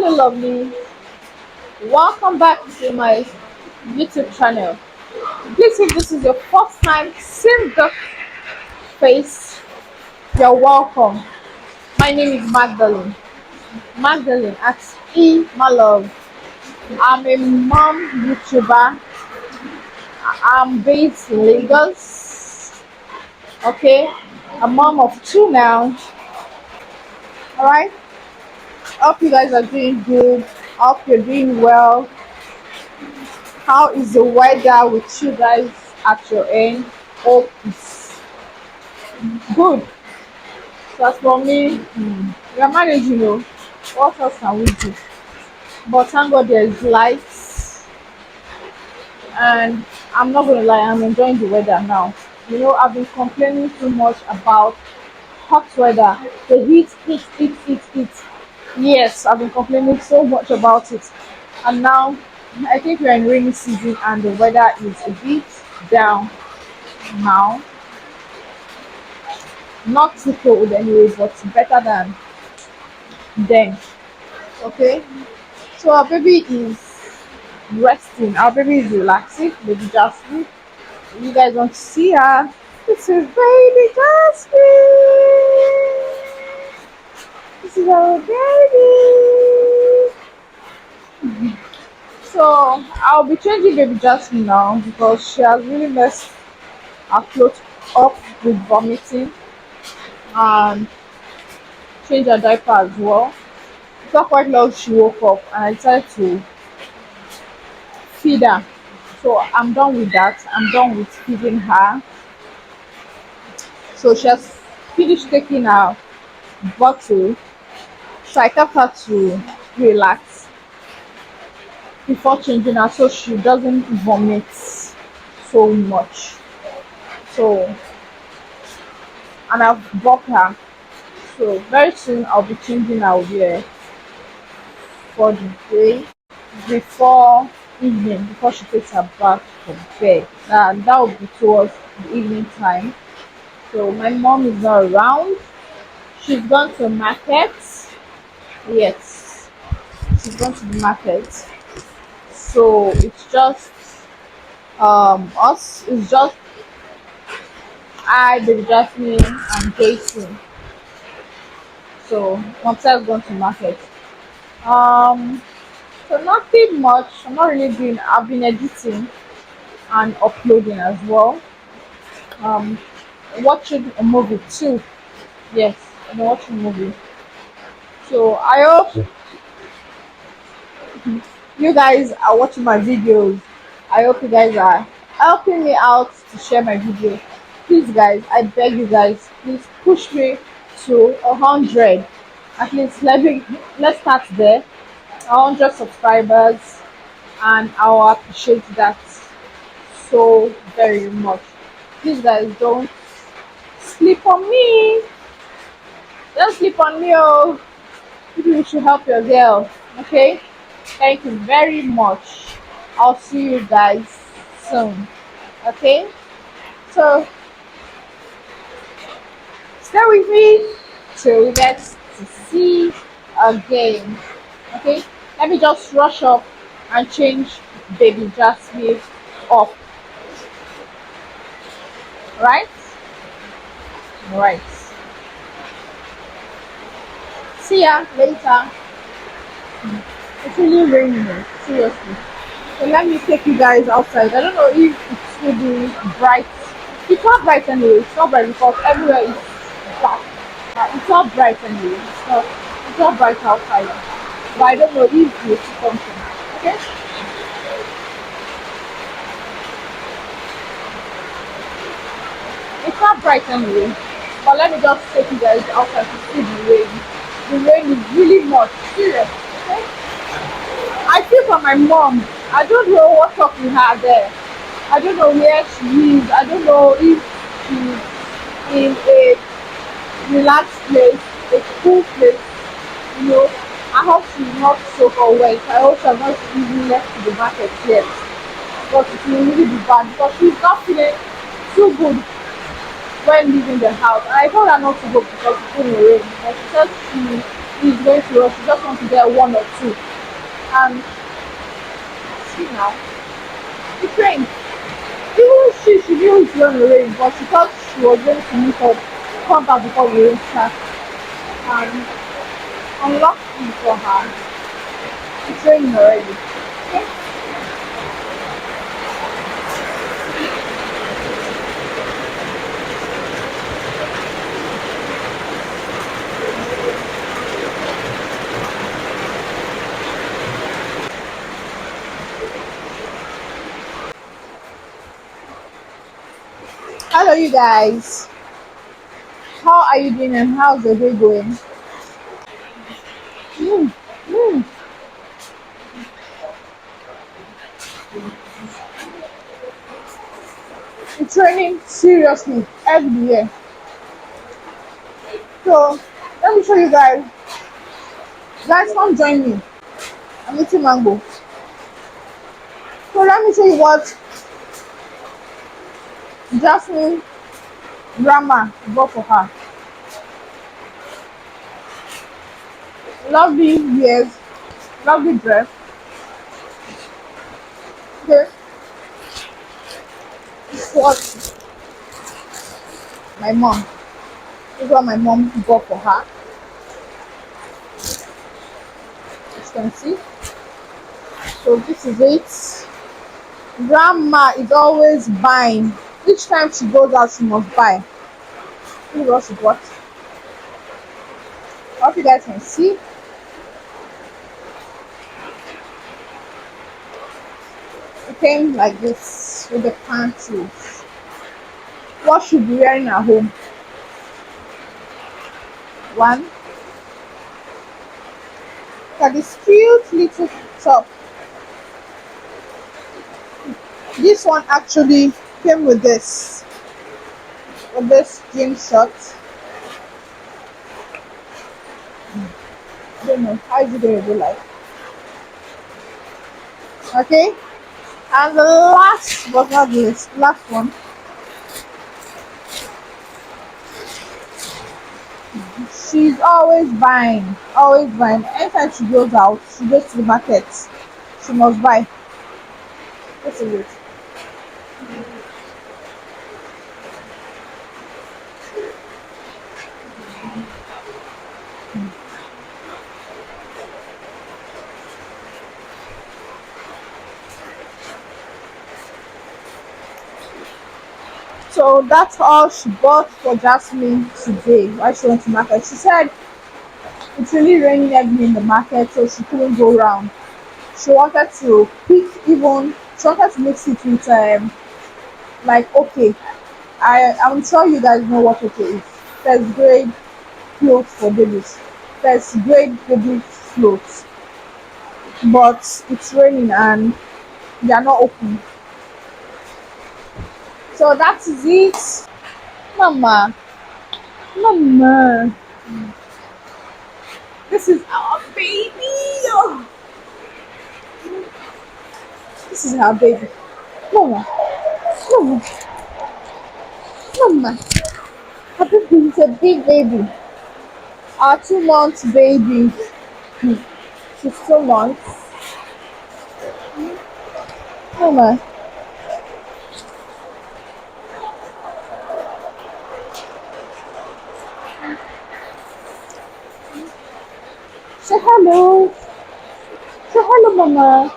Hello, lovely. Welcome back to my YouTube channel. Please, if this is your first time seeing the face, you're welcome. My name is Magdalene. Magdalene at my love. I'm a mom YouTuber. I'm based in Lagos. Okay, a mom of two now. All right. Hope you guys are doing good. Hope you're doing well. How is the weather with you guys at your end? Hope it's good. So as for me, we are managing, what else can we do? But thank God there is light, and I'm not gonna lie, I'm enjoying the weather now. I've been complaining too much about hot weather, the heat. Yes, I've been complaining so much about it, and now I think we're in rainy season, and the weather is a bit down now. Not too cold anyway, but better than then. Okay, so our baby is resting, our baby is relaxing, baby Jasmine. You guys want to see her? This is baby Jasmine. This is our baby. So I'll be changing baby Jasmine now because she has really messed her clothes up with vomiting, and change her diaper as well. It's not quite long she woke up, and I decided to feed her. So I'm done with that. I'm done with feeding her. So she has finished taking her bottle. So I kept her to relax before changing her so she doesn't vomit so much. So, and I've bought her. So very soon I'll be changing her wear for the day before evening, before she takes her bath from bed. And that will be towards the evening time. So my mom is not around. She's gone to market. Yes, she's gone to the market. So it's just us. It's just I, baby Jasmine, and Jason. So mom's has gone to market. Um, so nothing much. I'm not really doing. I've been editing and uploading as well. Um, watching a movie too. Yes, I'm watching a movie. So I hope you guys are watching my videos. I hope you guys are helping me out to share my video. Please, guys, I beg you guys, please push me to 100. At least let's start there. 100 subscribers, and I'll appreciate that so very much. Please, guys, don't sleep on me. Don't sleep on me, oh. You should help your girl. Okay? Thank you very much. I'll see you guys soon. Okay? So stay with me till we get to see again. Okay? Let me just rush up and change baby Jasmine up. Right? Right. See ya later. It's really raining, seriously. So let me take you guys outside. I don't know if it will be bright. It's not bright anyway. It's not bright because everywhere is dark. It's not bright anyway. It's not bright outside. But I don't know if you see something. Okay? It's not bright anyway. But let me just take you guys outside to see the rain. The rain is really much. Serious. Okay? I feel for my mom. I don't know what up with her there. I don't know where she is. I don't know if she's in a relaxed place, a cool place. I hope she's not so wet. I hope she's not even left to the market yet. But it will really be bad because she's not feeling too good when leaving the house. And I told her not to go because it's going to rain. But she said is going to rush. She just wants to get one or two. And see now, it's rain. Even she knew it's going to rain, but she thought she was going to meet up, come back before the rain starts. And unlucky for her, it's raining already. Okay? Hello, you guys. How are you doing and how's the day going? Mm, mm. It's raining seriously every year. So let me show you guys. Guys, come join me. I'm eating mango. So let me show you what Jasmine grandma bought for her. Lovely ears, lovely dress. Okay, this is what my mom. This is what my mom bought for her. As you can see. So this is it. Grandma is always buying. Each time she goes out, she must buy. This is what she bought. I hope you guys can see. It came like this with the panties. What should be wearing at home? One. Got this cute little top. This one actually came with this jean short. I don't know how is it going to be like. Okay, and the last but not least, last one. She's always buying, always buying. Anytime she goes out, she goes to the market. She must buy. This is it. So that's all she bought for Jasmine today. Why she went to market? She said it's really raining heavily in the market, so she couldn't go round. She wanted to pick even. She wanted to mix it with like okay. I'm sure you guys know what okay is. There's grade clothes for babies. There's grade baby clothes, but it's raining and they are not open. So that is it, Mama. Mama, this is our baby. Oh, this is our baby. Mama, Mama, Mama. Our baby is a big baby. Our 2 months baby. She's 2 months. Mama, say hello. Say hello, Mama.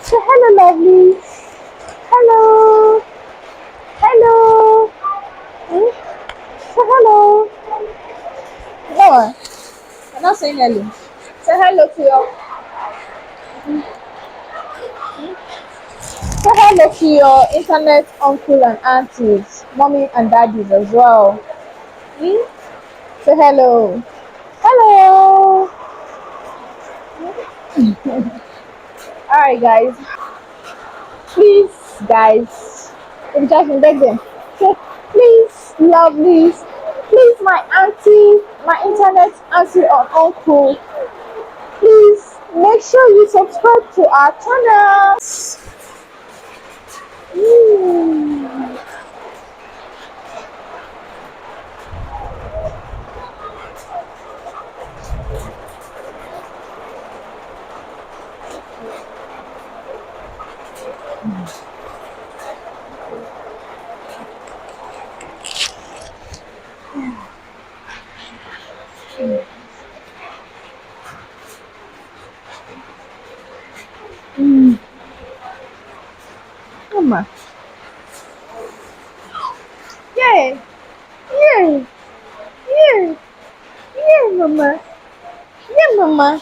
Say hello, lovely. Hello. Hello. Hmm? Say hello. No, I'm not saying hello. Say hello to your say hello to your internet uncle and aunties, mommy and daddies as well. Hmm? Say hello. Hello. Alright guys. Please guys. If just beg them. Say please lovelies. Please my auntie, my internet auntie or uncle. Please make sure you subscribe to our channel. Mm. Mama. Yay! Yay! Yay! Yay, mama. Yay, mama.